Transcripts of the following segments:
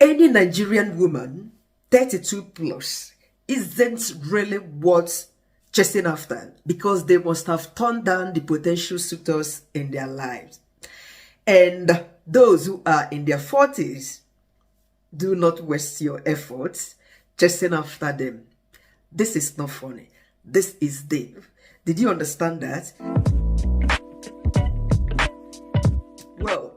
any Nigerian woman 32 plus isn't really worth chasing after, because they must have turned down the potential suitors in their lives. And those who are in their 40s, do not waste your efforts chasing after them. This is not funny. This is deep. Did you understand that? Well,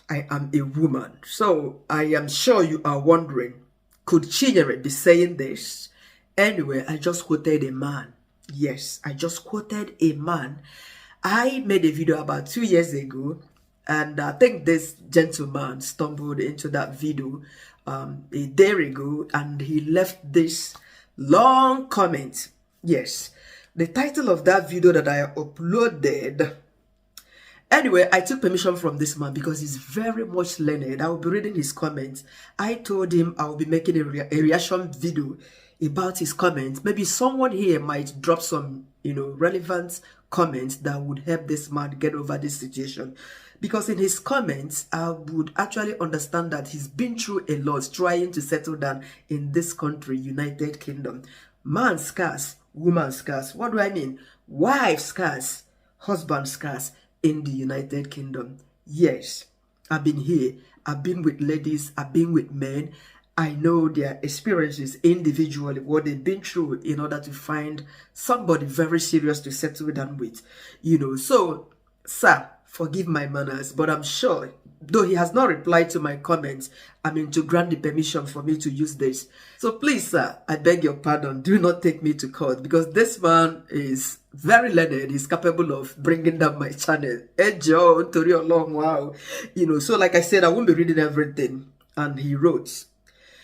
I am a woman, so I am sure you are wondering, could Chinyere be saying this? Anyway, I just quoted a man. Yes, I just quoted a man. I made a video about 2 years ago, and I think this gentleman stumbled into that video a day ago, and he left this long comment. Yes, the title of that video that I uploaded. Anyway, I took permission from this man because he's very much learned. I will be reading his comments. I told him I will be making a reaction video about his comments. Maybe someone here might drop some, relevant comments that would help this man get over this situation. Because in his comments, I would actually understand that he's been through a lot trying to settle down in this country, United Kingdom. Man scarce, woman scarce. What do I mean? Wife scarce, husband scarce in the United Kingdom. Yes, I've been here. I've been with ladies. I've been with men. I know their experiences individually, what they've been through in order to find somebody very serious to settle down with. So, sir, forgive my manners, but I'm sure, though he has not replied to my comments, to grant the permission for me to use this. So please, sir, I beg your pardon. Do not take me to court, because this man is very learned. He's capable of bringing down my channel. Hey, Joe, Tori Olong, wow. So like I said, I won't be reading everything. And he wrote,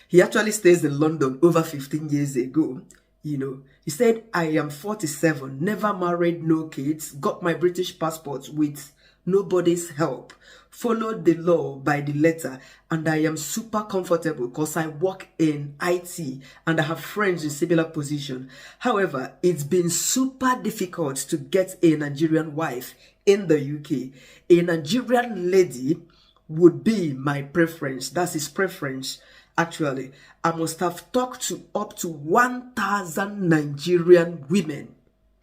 he actually stays in London over 15 years ago. He said, I am 47, never married, no kids, got my British passport with nobody's help, followed the law by the letter, and I am super comfortable because I work in IT and I have friends in similar position. However, it's been super difficult to get a Nigerian wife in the UK. A Nigerian lady would be my preference. That's his preference. Actually, I must have talked to up to 1,000 Nigerian women.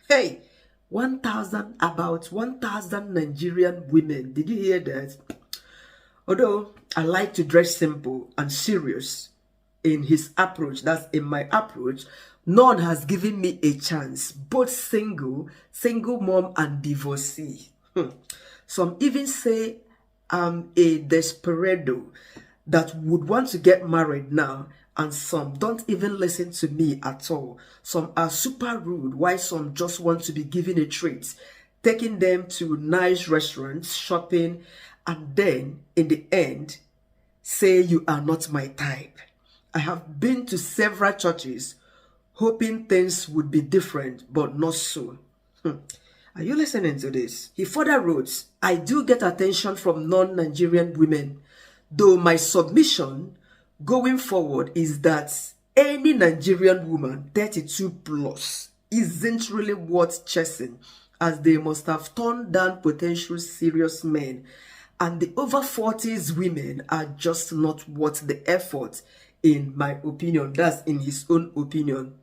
Hey, about 1,000 Nigerian women. Did you hear that? Although I like to dress simple and serious in his approach, that's in my approach, none has given me a chance. Both single mom and divorcee. Some even say I'm a desperado that would want to get married now, and some don't even listen to me at all. Some are super rude, while some just want to be given a treat, taking them to nice restaurants, shopping, and then in the end say you are not my type. I have been to several churches hoping things would be different, but not so. Are you listening to this? He further wrote, I do get attention from non-Nigerian women, though my submission going forward is that any Nigerian woman 32 plus isn't really worth chasing, as they must have turned down potential serious men, and the over 40s women are just not worth the effort, in my opinion. That's in his own opinion,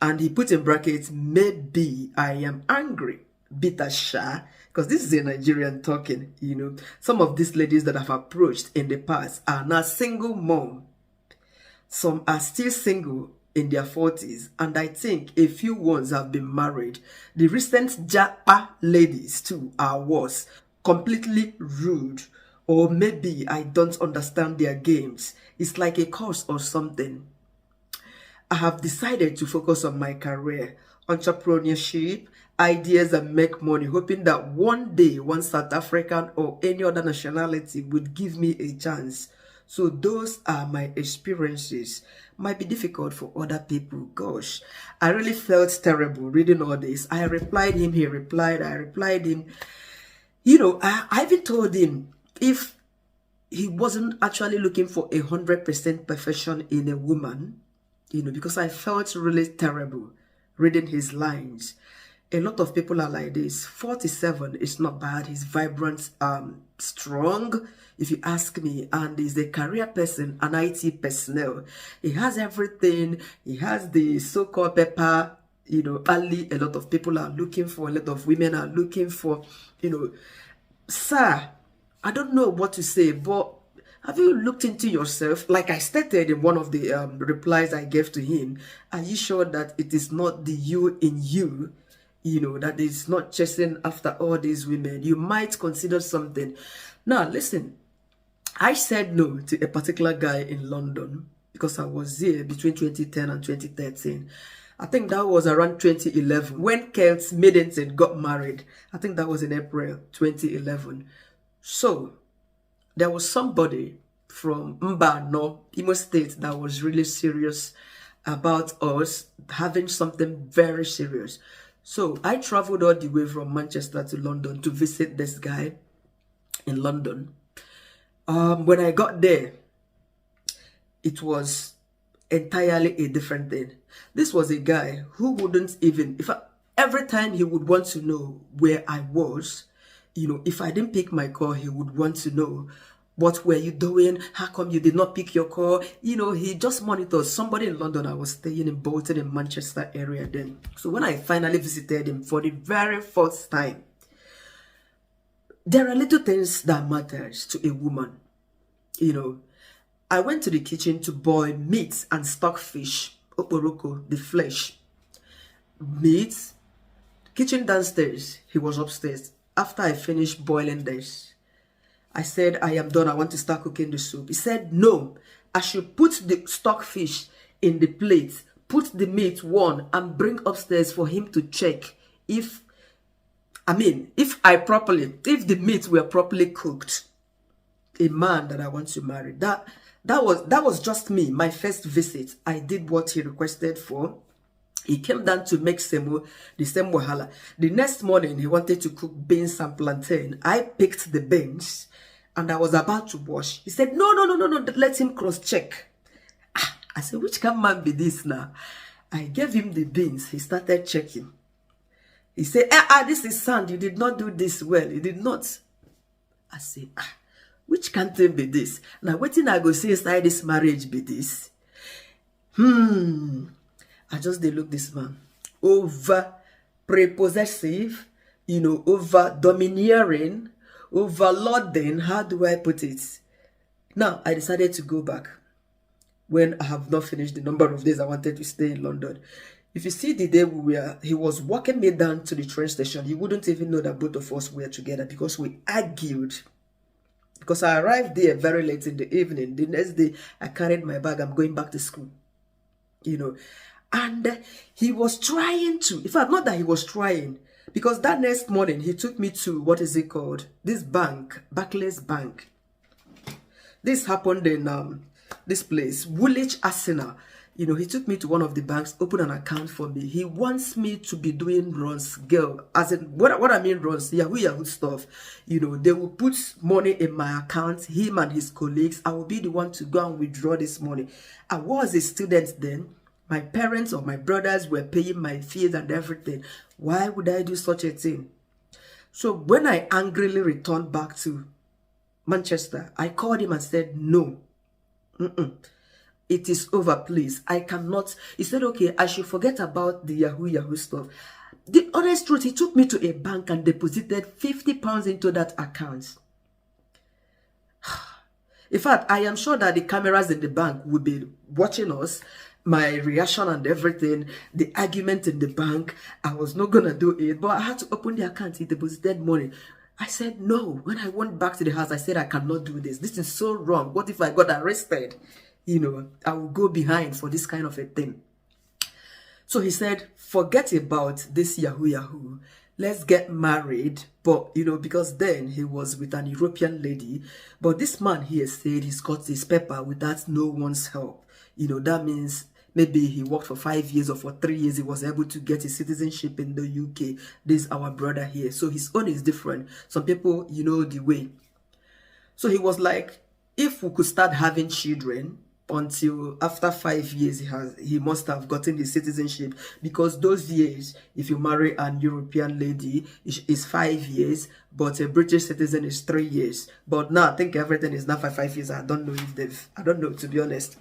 and he put in brackets, maybe I am angry, bitter sha, because this is a Nigerian talking. Some of these ladies that I've approached in the past are now single mom. Some are still single in their 40s, and I think a few ones have been married. The recent Japa ladies too are worse, completely rude, or maybe I don't understand their games. It's like a course or something. I have decided to focus on my career, entrepreneurship, ideas, and make money, hoping that one day one South African or any other nationality would give me a chance. So those are my experiences. Might be difficult for other people. Gosh, I really felt terrible reading all this. I replied him, he replied, I replied him. I even told him if he wasn't actually looking for 100% perfection in a woman, because I felt really terrible reading his lines. A lot of people are like this. 47 is not bad. He's vibrant, strong, if you ask me, and he's a career person, an IT personnel. He has everything. He has the so-called pepper, early. A lot of people are looking for, a lot of women are looking for, sir, I don't know what to say, but have you looked into yourself? Like I stated in one of the replies I gave to him, are you sure that it is not the you in you, that is not chasing after all these women? You might consider something. Now, listen, I said no to a particular guy in London because I was there between 2010 and 2013. I think that was around 2011 when Kelt Middleton got married. I think that was in April 2011. So there was somebody from Mbano, Imo State, that was really serious about us having something very serious. So I traveled all the way from Manchester to London to visit this guy in London. When I got there, it was entirely a different thing. This was a guy who wouldn't even, every time he would want to know where I was, if I didn't pick my call, he would want to know, what were you doing? How come you did not pick your call? He just monitors. Somebody in London, I was staying in Bolton in Manchester area then. So when I finally visited him for the very first time, there are little things that matters to a woman. I went to the kitchen to boil meat and stockfish, oporoko, the flesh. Meat, kitchen downstairs, he was upstairs. After I finished boiling this, I said, I am done. I want to start cooking the soup. He said, no, I should put the stockfish in the plate, put the meat one, and bring upstairs for him to check if the meat were properly cooked. A man that I want to marry. That was just me, my first visit. I did what he requested for. He came down to make semo, the same wahala. The next morning, he wanted to cook beans and plantain. I picked the beans and I was about to wash. He said, no, let him cross-check. I said, which can man be this now? I gave him the beans. He started checking. He said, this is sand. You did not do this well. You did not. I said, which can't be this? Now, what I go say inside this marriage be this? I just did look this man. Over prepossessive, over domineering, overloading. How do I put it? Now, I decided to go back when I have not finished the number of days I wanted to stay in London. If you see the day he was walking me down to the train station, you wouldn't even know that both of us were together because we argued. Because I arrived there very late in the evening. The next day, I carried my bag. I'm going back to school. And he was trying to, in fact, not that he was trying, because that next morning, he took me to, what is it called? This bank, Barclays Bank. This happened in this place, Woolwich Arsenal. He took me to one of the banks, opened an account for me. He wants me to be doing runs, girl. As in, what I mean runs, Yahoo stuff. They will put money in my account, him and his colleagues. I will be the one to go and withdraw this money. I was a student then. My parents or my brothers were paying my fees and everything. Why would I do such a thing? So when I angrily returned back to Manchester, I called him and said, no. It is over, please. I cannot. He said, okay, I should forget about the Yahoo stuff. The honest truth, he took me to a bank and deposited £50 into that account. In fact, I am sure that the cameras in the bank will be watching us, my reaction and everything, the argument in the bank. I was not going to do it, but I had to open the account. He deposited money. I said, no. When I went back to the house, I said, I cannot do this. This is so wrong. What if I got arrested? I will go behind for this kind of a thing. So he said, forget about this Yahoo. Let's get married. But, because then he was with an European lady. But this man here said he's got his paper without no one's help. That means maybe he worked for 5 years or for 3 years. He was able to get his citizenship in the UK. This is our brother here. So his own is different. Some people, the way. So he was like, if we could start having children, until after 5 years he must have gotten the citizenship, because those years, if you marry an European lady, is 5 years, but a British citizen is 3 years. But now I think everything is now for 5 years. I don't know if they've, I don't know, to be honest.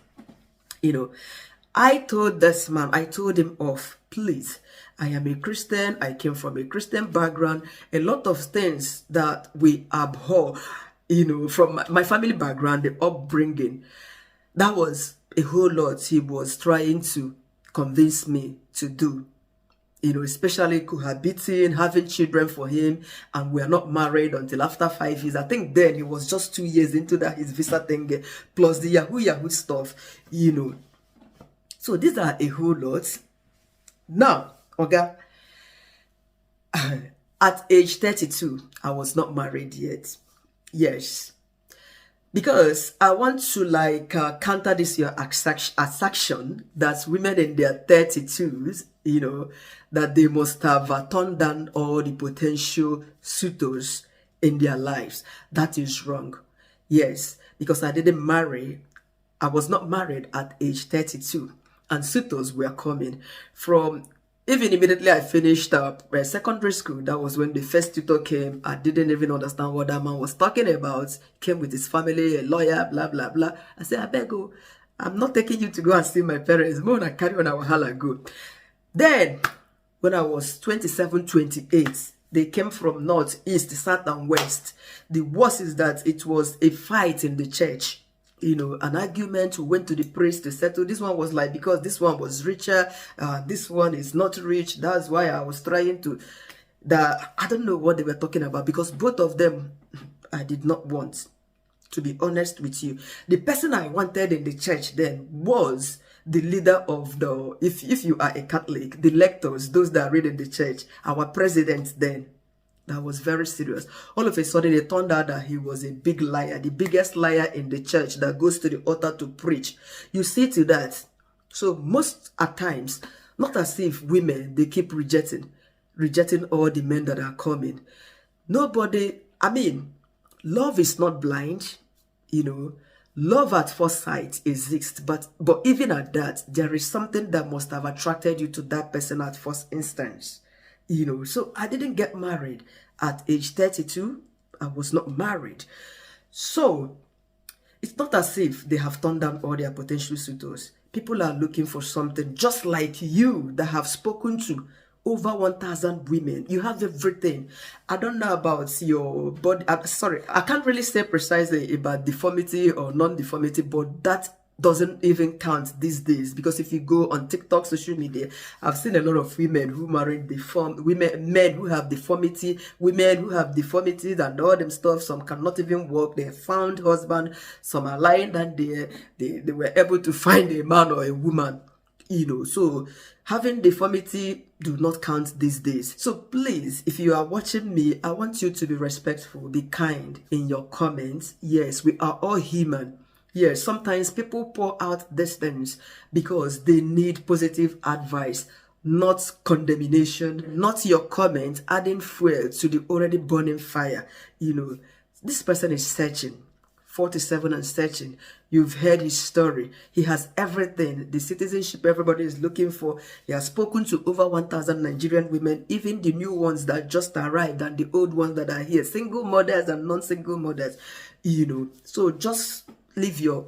I told this man, I told him off, please, I am a Christian, I came from a Christian background. A lot of things that we abhor, from my family background, the upbringing, that was a whole lot he was trying to convince me to do. Especially cohabiting, having children for him, and we are not married until after 5 years. I think then he was just 2 years into that his visa thing, plus the Yahoo stuff, So these are a whole lot. Now, okay, at age 32, I was not married yet. Yes. Because I want to counter this your assertion that women in their 32s, that they must have turned down all the potential suitors in their lives. That is wrong. Yes, because I didn't marry. I was not married at age 32, and suitors were coming from. Even immediately I finished secondary school, that was when the first tutor came. I didn't even understand what that man was talking about. Came with his family, a lawyer, blah, blah, blah. I said, I beg you, I'm not taking you to go and see my parents. More than carry on our hala go. Then, when I was 27, 28, they came from north, east, south, and west. The worst is that it was a fight in the church. An argument. We went to the priest to settle. This one was like, because this one was richer, this one is not rich. That's why I was trying to, I don't know what they were talking about, because both of them I did not want, to be honest with you. The person I wanted in the church then was the leader of the, if you are a Catholic, the lectors, those that read in the church, our president then. That was very serious. All of a sudden, it turned out that he was a big liar, the biggest liar in the church that goes to the altar to preach. You see to that. So most at times, not as if women, they keep rejecting all the men that are coming. Nobody, love is not blind, Love at first sight exists, but even at that, there is something that must have attracted you to that person at first instance. So I didn't get married at age 32. I was not married. So it's not as if they have turned down all their potential suitors. People are looking for something just like you that have spoken to over 1,000 women. You have everything. I don't know about your body. Sorry, I can't really say precisely about deformity or non-deformity, but that doesn't even count these days, because if you go on TikTok, social media, I've seen a lot of women who married men who have deformity, women who have deformities and all them stuff. Some cannot even walk. They found husband. Some are lying that they were able to find a man or a woman. So having deformity do not count these days. So please, if you are watching me, I want you to be respectful, be kind in your comments. Yes, we are all human. Yes, sometimes people pour out these things because they need positive advice, not condemnation, not your comment adding fuel to the already burning fire. This person is searching, 47 and searching. You've heard his story. He has everything, the citizenship everybody is looking for. He has spoken to over 1,000 Nigerian women, even the new ones that just arrived and the old ones that are here, single mothers and non-single mothers. So just leave your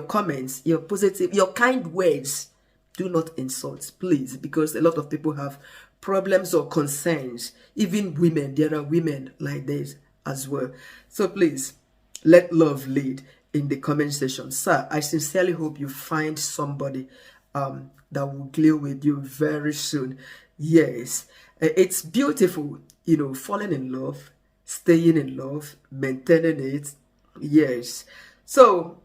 comments, your positive, your kind words. Do not insult, please, because a lot of people have problems or concerns. Even women, there are women like this as well. So please, let love lead in the comment section. Sir, I sincerely hope you find somebody that will deal with you very soon. Yes, it's beautiful, falling in love, staying in love, maintaining it. Yes. So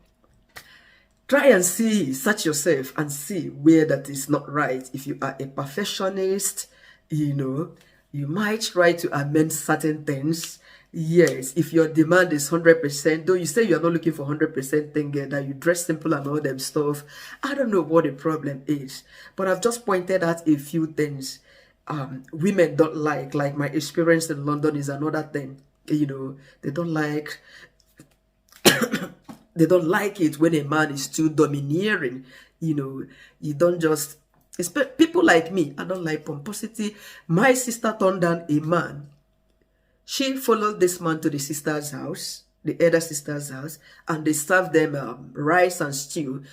try and search yourself and see where that is not right. If you are a perfectionist, you might try to amend certain things. Yes, if your demand is 100%, though you say you're not looking for 100% thing, that you dress simple and all them stuff. I don't know what the problem is, but I've just pointed out a few things women don't like my experience in London is another thing. They don't like They don't like it when a man is too domineering. You know, you don't just... People like me, I don't like pomposity. My sister turned down a man. She followed this man to the sister's house, the elder sister's house, and they served them rice and stew.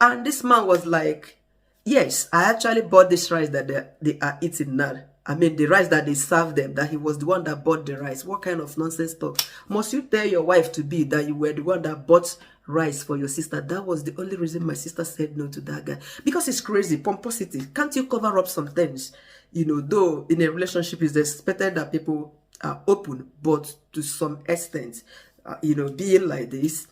And this man was like, yes, I actually bought this rice that they are eating now. I mean, the rice that they served them, that he was the one that bought the rice. What kind of nonsense talk? Must you tell your wife to be that you were the one that bought rice for your sister? That was the only reason my sister said no to that guy. Because it's crazy, pomposity. Can't you cover up some things? You know, though in a relationship, it's expected that people are open, but to some extent, you know, being like this,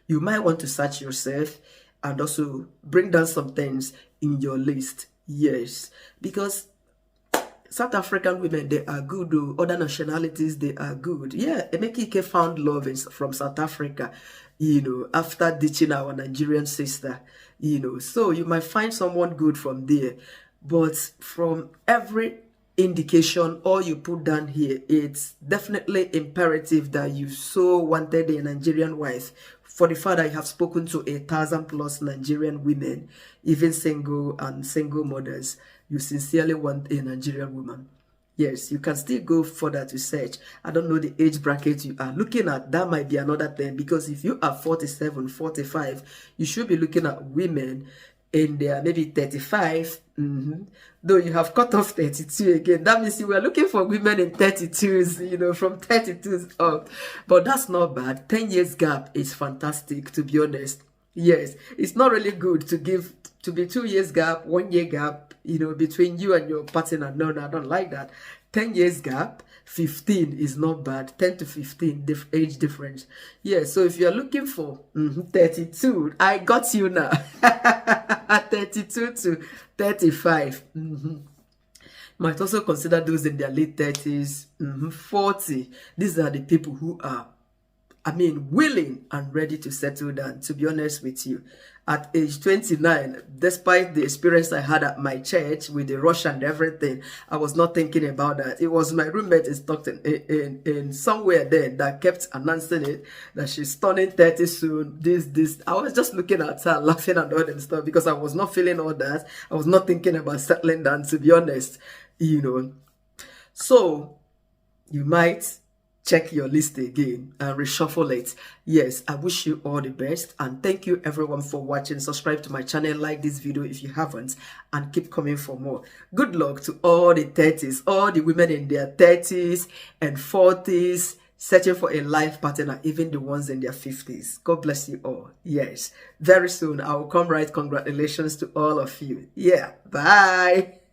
you might want to search yourself and also bring down some things in your list. Yes, because South African women, they are good. Other nationalities, they are good. Yeah, Emeka Ike found love from South Africa, you know, after ditching our Nigerian sister, you know. So you might find someone good from there. But from every indication, all you put down here, it's definitely imperative that you so wanted a Nigerian wife. For the fact that you have spoken to 1,000+ Nigerian women, even single and single mothers, you sincerely want a Nigerian woman. Yes, you can still go further to search. I don't know the age bracket you are looking at. That might be another thing, because if you are 47, 45, you should be looking at women in there, maybe 35. Though you have cut off 32 again. That means you were looking for women in 32s, you know, from 32s up. But that's not bad. 10 years gap is fantastic, to be honest. Yes, it's not really good to be 2 years gap, 1 year gap, you know, between you and your partner. No, I don't like that. 10 years gap, 15 is not bad. 10 to 15 age difference. Yeah, so if you're looking for 32, I got you now. 32 to 35. Might also consider those in their late 30s, 40. These are the people who are, I mean, willing and ready to settle down, to be honest with you. At age 29, despite the experience I had at my church with the rush and everything, I was not thinking about that. It was my roommate in Stockton, in somewhere there, that kept announcing it, that she's turning 30 soon, this. I was just looking at her, laughing and all that stuff, because I was not feeling all that. I was not thinking about settling down, to be honest, you know. So, you might check your list again and reshuffle it. Yes, I wish you all the best, and thank you everyone for watching. Subscribe to my channel, like this video if you haven't, and keep coming for more. Good luck to all the 30s, all the women in their 30s and 40s searching for a life partner, even the ones in their 50s. God bless you all. Yes, very soon I will come right. Congratulations to all of you. Yeah, bye.